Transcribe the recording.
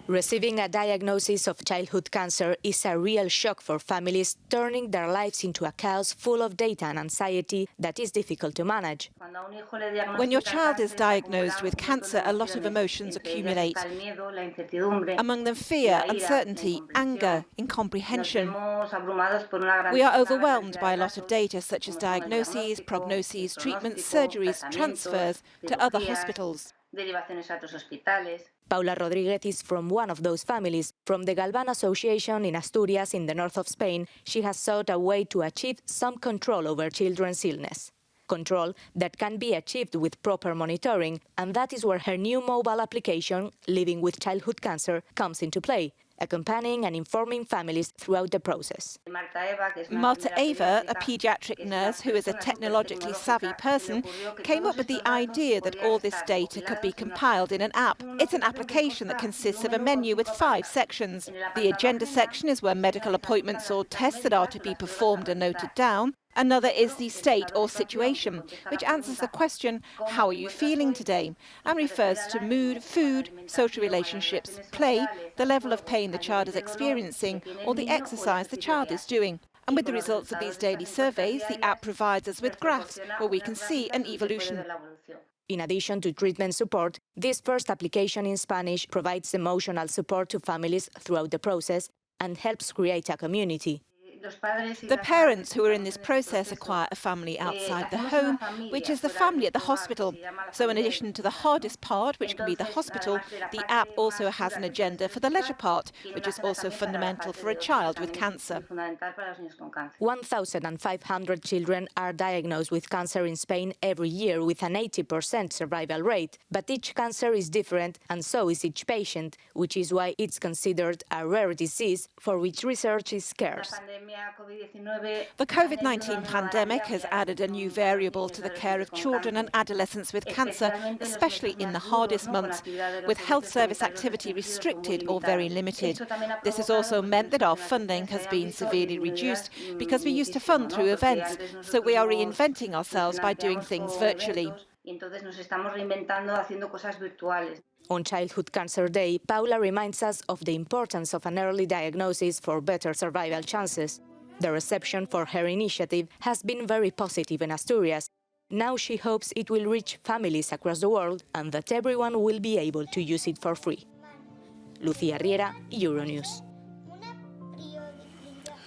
Receiving a diagnosis of childhood cancer is a real shock for families, turning their lives into a chaos full of data and anxiety that is difficult to manage. When your child is diagnosed with cancer, a lot of emotions accumulate. Among them fear, uncertainty, anger, incomprehension. We are overwhelmed by a lot of data such as diagnoses, prognoses, treatments, surgeries, transfers to other hospitals. Paula Rodriguez is from one of those families. From the Galvan Association in Asturias in the north of Spain, she has sought a way to achieve some control over children's illness. Control that can be achieved with proper monitoring, and that is where her new mobile application, Living with Childhood Cancer, comes into play, accompanying and informing families throughout the process. Marta Eva, a paediatric nurse who is a technologically savvy person, came up with the idea that all this data could be compiled in an app. It's an application that consists of a menu with 5 sections. The agenda section is where medical appointments or tests that are to be performed are noted down. Another is the state or situation, which answers the question, how are you feeling today? And refers to mood, food, social relationships, play, the level of pain the child is experiencing, or the exercise the child is doing. And with the results of these daily surveys, the app provides us with graphs where we can see an evolution. In addition to treatment support, this first application in Spanish provides emotional support to families throughout the process and helps create a community. The parents who are in this process acquire a family outside the home, which is the family at the hospital. So in addition to the hardest part, which can be the hospital, the app also has an agenda for the leisure part, which is also fundamental for a child with cancer. 1,500 children are diagnosed with cancer in Spain every year with an 80% survival rate. But each cancer is different, and so is each patient, which is why it's considered a rare disease for which research is scarce. The COVID-19 pandemic has added a new variable to the care of children and adolescents with cancer, especially in the hardest months, with health service activity restricted or very limited. This has also meant that our funding has been severely reduced because we used to fund through events, so we are reinventing ourselves by doing things virtually. On Childhood Cancer Day, Paula reminds us of the importance of an early diagnosis for better survival chances. The reception for her initiative has been very positive in Asturias. Now she hopes it will reach families across the world and that everyone will be able to use it for free. Lucía Riera, Euronews.